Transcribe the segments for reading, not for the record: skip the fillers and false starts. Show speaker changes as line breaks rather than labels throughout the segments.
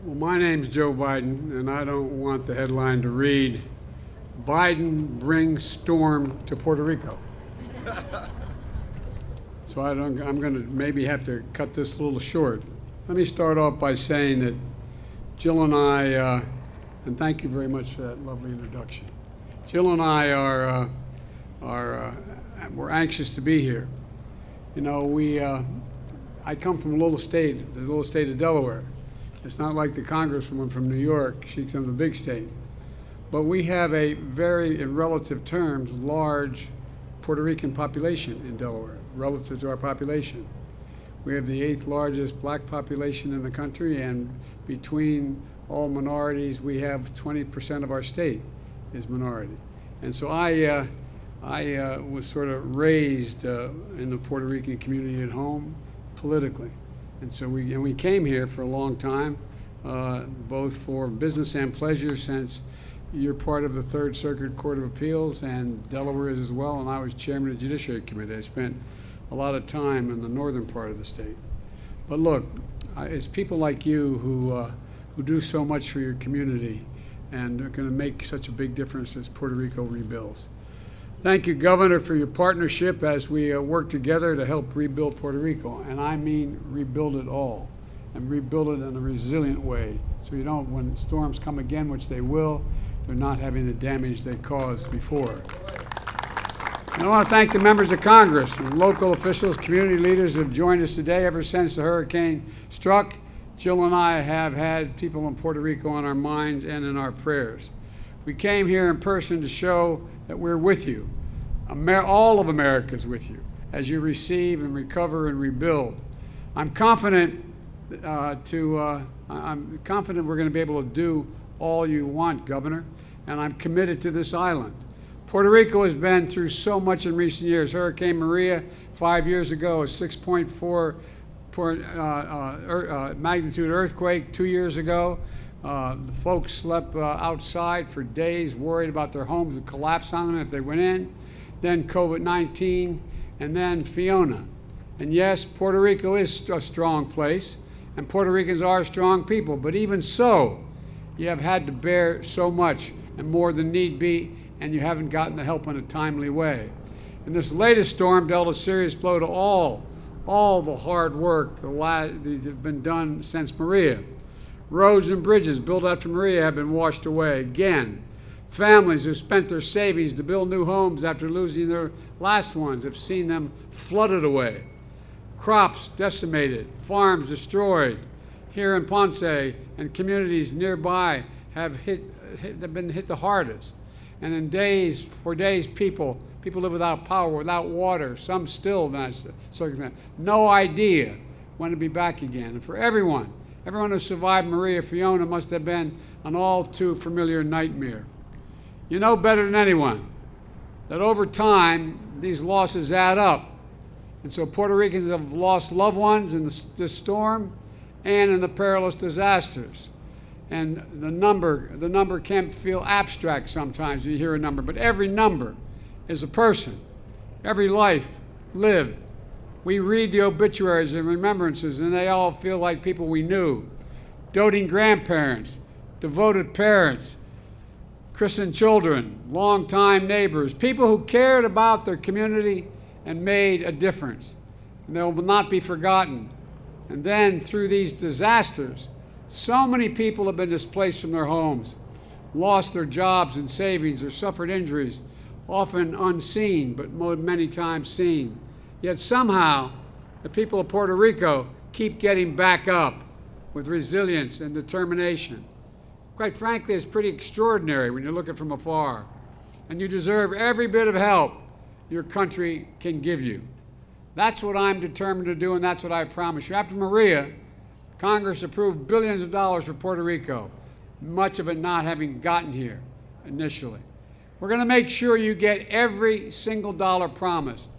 Well, my name's Joe Biden, and I don't want the headline to read, Biden brings storm to Puerto Rico. So I'm going to maybe have to cut this a little short. Let me start off by saying that Jill and I, and thank you very much for that lovely introduction. Jill and I we're anxious to be here. You know, I come from the little state of Delaware. It's not like the Congresswoman from New York. She comes from a big state. But we have a very, in relative terms, large Puerto Rican population in Delaware, relative to our population. We have the 8th largest black population in the country, and between all minorities, we have 20% of our state is minority. And so I was sort of raised in the Puerto Rican community at home politically. And so we came here for a long time, both for business and pleasure, since you're part of the Third Circuit Court of Appeals and Delaware is as well, and I was chairman of the Judiciary Committee. I spent a lot of time in the northern part of the state. But look, it's people like you who do so much for your community and are going to make such a big difference as Puerto Rico rebuilds. Thank you, Governor, for your partnership as we work together to help rebuild Puerto Rico. And I mean rebuild it all, and rebuild it in a resilient way. So you don't, when storms come again, which they will, they're not having the damage they caused before. And I want to thank the members of Congress and local officials, community leaders who have joined us today. Ever since the hurricane struck, Jill and I have had people in Puerto Rico on our minds and in our prayers. We came here in person to show that we're with you. All of America is with you as you receive and recover and rebuild. I'm confident we're going to be able to do all you want, Governor, and I'm committed to this island. Puerto Rico has been through so much in recent years. Hurricane Maria 5 years ago, a 6.4 magnitude earthquake 2 years ago. The folks slept outside for days, worried about their homes would collapse on them if they went in. Then COVID-19, and then Fiona. And yes, Puerto Rico is a strong place, and Puerto Ricans are strong people, but even so, you have had to bear so much and more than need be, and you haven't gotten the help in a timely way. And this latest storm dealt a serious blow to all the hard work that have been done since Maria. Roads and bridges built after Maria have been washed away again. Families who spent their savings to build new homes after losing their last ones have seen them flooded away. Crops decimated, farms destroyed. Here in Ponce and communities nearby have been hit the hardest. And for days, people live without power, without water, some still in that circumstance. No idea when to be back again. And for everyone who survived Maria, Fiona must have been an all too familiar nightmare. You know better than anyone that over time, these losses add up. And so Puerto Ricans have lost loved ones in this storm and in the perilous disasters. And the number can feel abstract sometimes when you hear a number, but every number is a person, every life lived. We read the obituaries and remembrances, and they all feel like people we knew. Doting grandparents, devoted parents, christened children, longtime neighbors, people who cared about their community and made a difference. And they will not be forgotten. And then through these disasters, so many people have been displaced from their homes, lost their jobs and savings, or suffered injuries, often unseen, but many times seen. Yet somehow, the people of Puerto Rico keep getting back up with resilience and determination. Quite frankly, it's pretty extraordinary when you look at it from afar. And you deserve every bit of help your country can give you. That's what I'm determined to do, and that's what I promise you. After Maria, Congress approved billions of dollars for Puerto Rico, much of it not having gotten here initially. We're going to make sure you get every single dollar promised.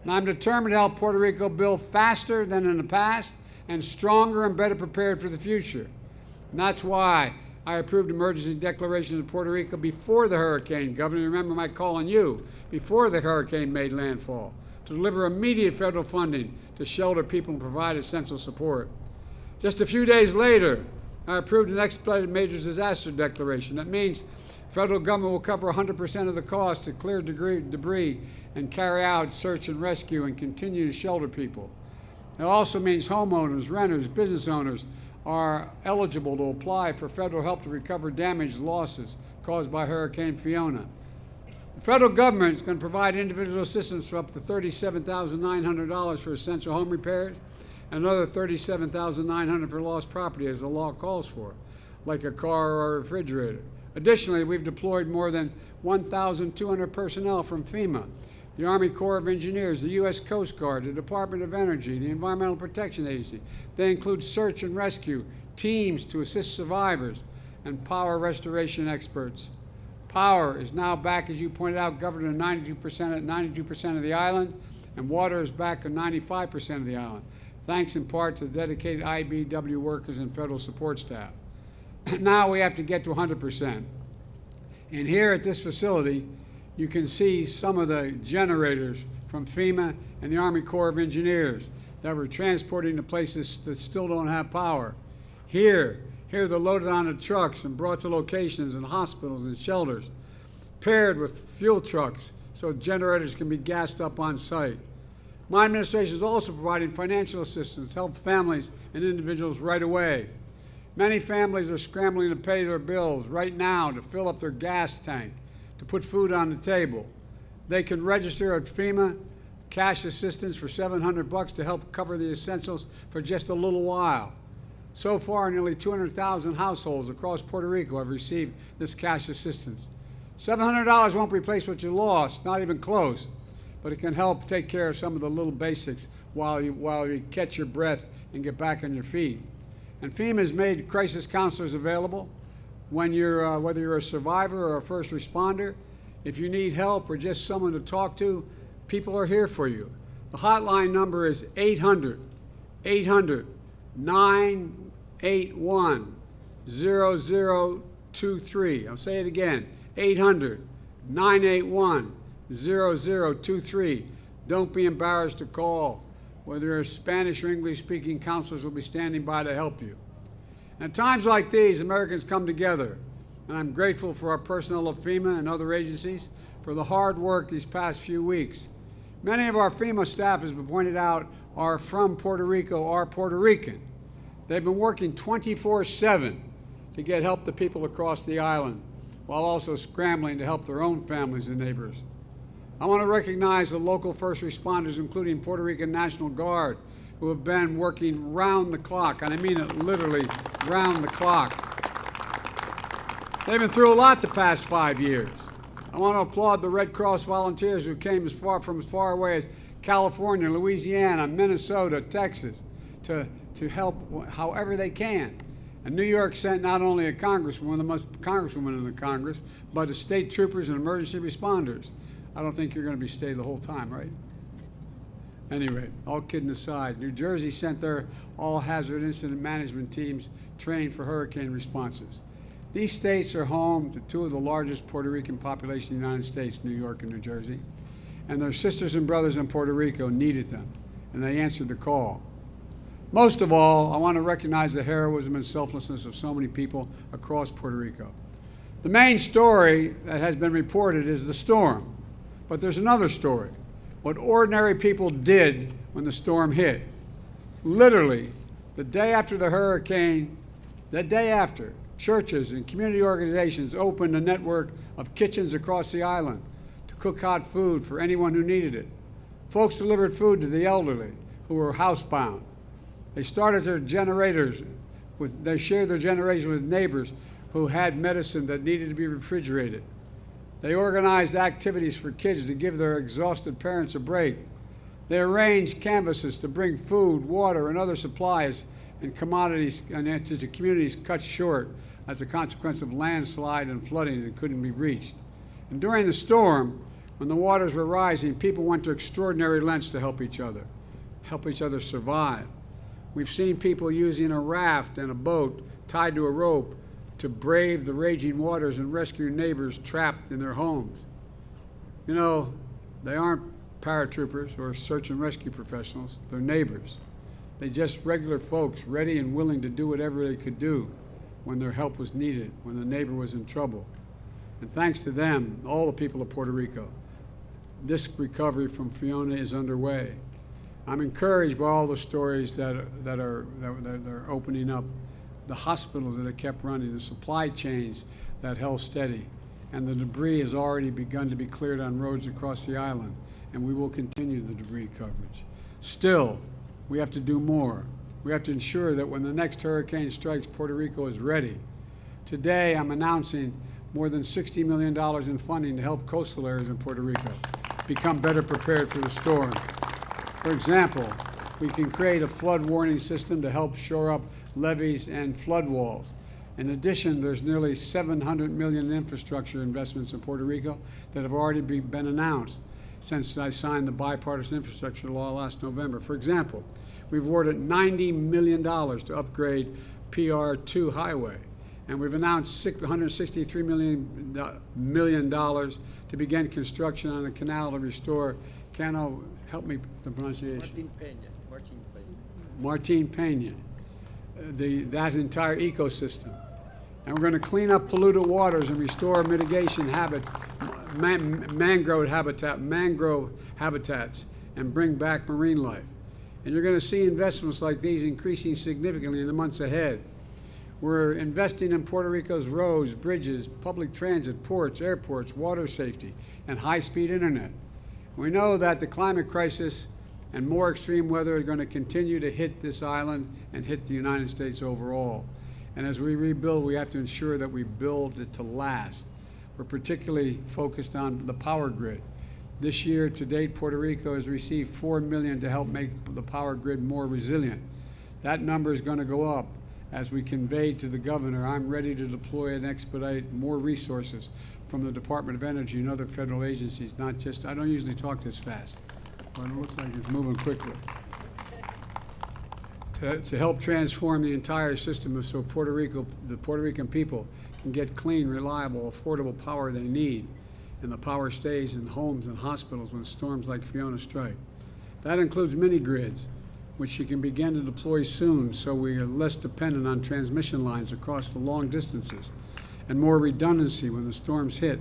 And I'm determined to help Puerto Rico build faster than in the past and stronger and better prepared for the future. And that's why I approved emergency declarations of Puerto Rico before the hurricane. Governor, remember my call on you before the hurricane made landfall to deliver immediate federal funding to shelter people and provide essential support. Just a few days later, I approved an expedited major disaster declaration. That means the federal government will cover 100% of the cost to clear debris and carry out search and rescue and continue to shelter people. It also means homeowners, renters, business owners are eligible to apply for federal help to recover damaged losses caused by Hurricane Fiona. The federal government is going to provide individual assistance for up to $37,900 for essential home repairs and another $37,900 for lost property, as the law calls for, like a car or a refrigerator. Additionally, we've deployed more than 1,200 personnel from FEMA, the Army Corps of Engineers, the U.S. Coast Guard, the Department of Energy, the Environmental Protection Agency. They include search and rescue teams to assist survivors and power restoration experts. Power is now back, as you pointed out, governed at 92% of the island, and water is back at 95% of the island, thanks in part to the dedicated IBEW workers and federal support staff. Now we have to get to 100%. And here at this facility, you can see some of the generators from FEMA and the Army Corps of Engineers that were transporting to places that still don't have power. Here they're loaded onto trucks and brought to locations and hospitals and shelters, paired with fuel trucks so generators can be gassed up on site. My administration is also providing financial assistance to help families and individuals right away. Many families are scrambling to pay their bills right now to fill up their gas tank, to put food on the table. They can register at FEMA cash assistance for $700 to help cover the essentials for just a little while. So far, nearly 200,000 households across Puerto Rico have received this cash assistance. $700 won't replace what you lost, not even close, but it can help take care of some of the little basics while you catch your breath and get back on your feet. And FEMA has made crisis counselors available when you're, whether you're a survivor or a first responder. If you need help or just someone to talk to, people are here for you. The hotline number is 800-981-0023. I'll say it again, 800-981-0023. Don't be embarrassed to call. Whether you're Spanish or English-speaking, counselors will be standing by to help you. And at times like these, Americans come together, and I'm grateful for our personnel of FEMA and other agencies for the hard work these past few weeks. Many of our FEMA staff, as been pointed out, are from Puerto Rico, are Puerto Rican. They've been working 24/7 to get help to people across the island, while also scrambling to help their own families and neighbors. I want to recognize the local first responders, including Puerto Rican National Guard, who have been working round the clock, and I mean it literally round the clock. They've been through a lot the past 5 years. I want to applaud the Red Cross volunteers who came from as far away as California, Louisiana, Minnesota, Texas, to help however they can. And New York sent not only a congresswoman in the Congress, but the state troopers and emergency responders. I don't think you're going to stay the whole time, right? Anyway, all kidding aside, New Jersey sent their all-hazard incident management teams trained for hurricane responses. These states are home to two of the largest Puerto Rican populations in the United States, New York and New Jersey, and their sisters and brothers in Puerto Rico needed them, and they answered the call. Most of all, I want to recognize the heroism and selflessness of so many people across Puerto Rico. The main story that has been reported is the storm, but there's another story, what ordinary people did when the storm hit. Literally, the day after the hurricane, churches and community organizations opened a network of kitchens across the island to cook hot food for anyone who needed it. Folks delivered food to the elderly who were housebound. They started their generators, they shared their generation with neighbors who had medicine that needed to be refrigerated. They organized activities for kids to give their exhausted parents a break. They arranged canvases to bring food, water, and other supplies and commodities to communities cut short as a consequence of landslide and flooding that couldn't be reached. And during the storm, when the waters were rising, people went to extraordinary lengths to help each other survive. We've seen people using a raft and a boat tied to a rope to brave the raging waters and rescue neighbors trapped in their homes. You know, they aren't paratroopers or search and rescue professionals, they're neighbors. They're just regular folks ready and willing to do whatever they could do. when their help was needed, when the neighbor was in trouble. And thanks to them, all the people of Puerto Rico, this recovery from Fiona is underway. I'm encouraged by all the stories that are opening up, the hospitals that have kept running, the supply chains that held steady, and the debris has already begun to be cleared on roads across the island, and we will continue the debris coverage. Still, we have to do more. We have to ensure that when the next hurricane strikes, Puerto Rico is ready. Today, I'm announcing more than $60 million in funding to help coastal areas in Puerto Rico become better prepared for the storm. For example, we can create a flood warning system to help shore up levees and flood walls. In addition, there's nearly $700 million in infrastructure investments in Puerto Rico that have already been announced since I signed the bipartisan infrastructure law last November. For example, we've awarded $90 million to upgrade PR2 highway, and we've announced $163 million to begin construction on the canal to restore Cano, help me with the pronunciation. Martin Peña, that entire ecosystem. And we're going to clean up polluted waters and restore mitigation mangrove habitats, and bring back marine life. And you're going to see investments like these increasing significantly in the months ahead. We're investing in Puerto Rico's roads, bridges, public transit, ports, airports, water safety, and high-speed internet. We know that the climate crisis and more extreme weather are going to continue to hit this island and hit the United States overall. And as we rebuild, we have to ensure that we build it to last. We're particularly focused on the power grid. This year, to date, Puerto Rico has received $4 million to help make the power grid more resilient. That number is going to go up. As we conveyed to the governor, I'm ready to deploy and expedite more resources from the Department of Energy and other federal agencies, not just, I don't usually talk this fast, but it looks like it's moving quickly, to help transform the entire system so the Puerto Rican people can get clean, reliable, affordable power they need, and the power stays in homes and hospitals when storms like Fiona strike. That includes mini grids, which you can begin to deploy soon so we are less dependent on transmission lines across the long distances, and more redundancy when the storms hit.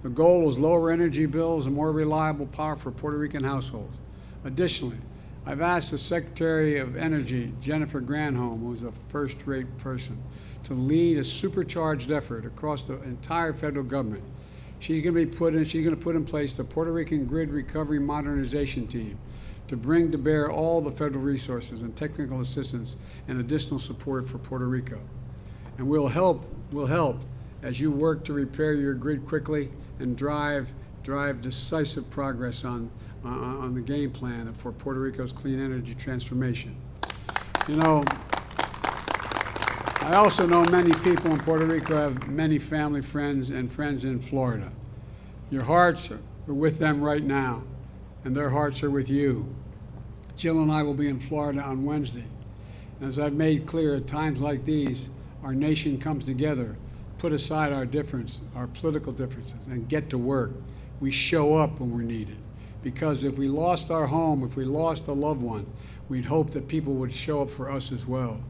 The goal is lower energy bills and more reliable power for Puerto Rican households. Additionally, I've asked the Secretary of Energy, Jennifer Granholm, who's a first-rate person, to lead a supercharged effort across the entire federal government. She's going to put in place the Puerto Rican Grid Recovery Modernization Team to bring to bear all the federal resources and technical assistance and additional support for Puerto Rico. And we'll help as you work to repair your grid quickly and drive decisive progress on the game plan for Puerto Rico's clean energy transformation. You know, I also know many people in Puerto Rico have many family friends and friends in Florida. Your hearts are with them right now, and their hearts are with you. Jill and I will be in Florida on Wednesday. And as I've made clear, at times like these, our nation comes together, put aside our political differences, and get to work. We show up when we're needed. Because if we lost our home, if we lost a loved one, we'd hope that people would show up for us as well.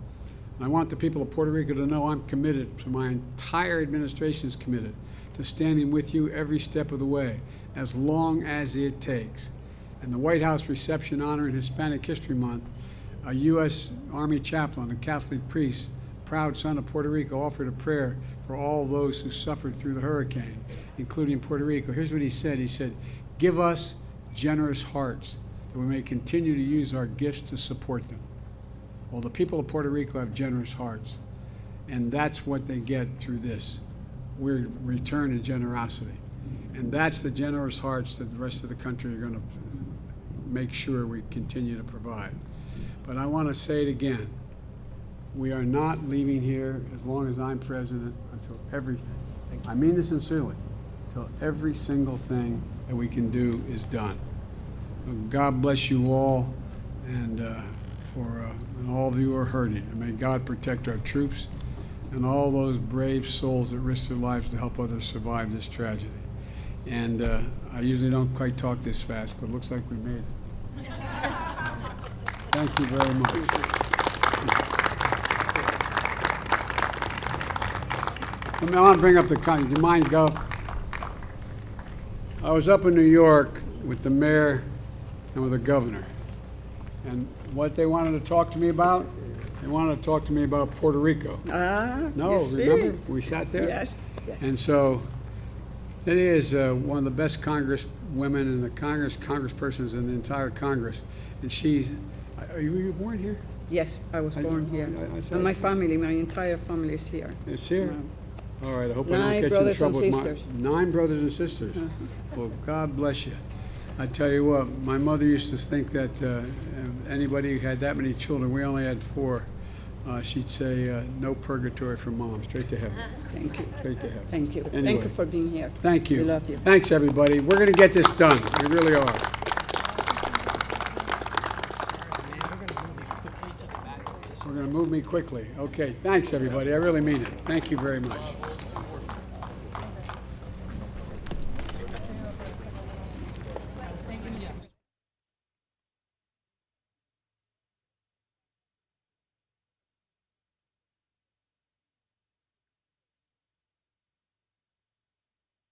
And I want the people of Puerto Rico to know I'm committed, to my entire administration is committed, to standing with you every step of the way, as long as it takes. And the White House reception honoring Hispanic History Month, a U.S. Army chaplain, a Catholic priest, proud son of Puerto Rico, offered a prayer for all those who suffered through the hurricane, including Puerto Rico. Here's what he said. He said, "Give us generous hearts that we may continue to use our gifts to support them." Well, the people of Puerto Rico have generous hearts, and that's what they get through this. We're returning generosity. And that's the generous hearts that the rest of the country are going to make sure we continue to provide. But I want to say it again. We are not leaving here as long as I'm president until everything, I mean this sincerely, until every single thing that we can do is done. God bless you all, and and all of you who are hurting. And may God protect our troops and all those brave souls that risk their lives to help others survive this tragedy. And I usually don't quite talk this fast, but it looks like we made it. Thank you very much. I want to bring up the, do you mind, Gov? I was up in New York with the mayor and with the governor. And what they wanted to talk to me about, they wanted to talk to me about Puerto Rico. No, remember? We sat there?
Yes. Yes.
And so it is one of the best congresswomen and the congresspersons in the entire Congress. And she's, were you born here?
Yes, I was born here.
saw
And my
it.
family, my entire family is here.
It's here? All right, I hope I don't
9
get you in
brothers
trouble
and
with my...
sisters.
9 brothers and sisters. Well, God bless you. I tell you what, my mother used to think that anybody who had that many children, we only had 4, she'd say, no purgatory for mom, straight to heaven.
Thank you.
Straight to heaven.
Thank you.
Anyway.
Thank you for being here.
Thank you.
We love you.
Thanks, everybody. We're going to get this done. We really are. We're going to move me quickly. Okay, thanks, everybody. I really mean it. Thank you very much.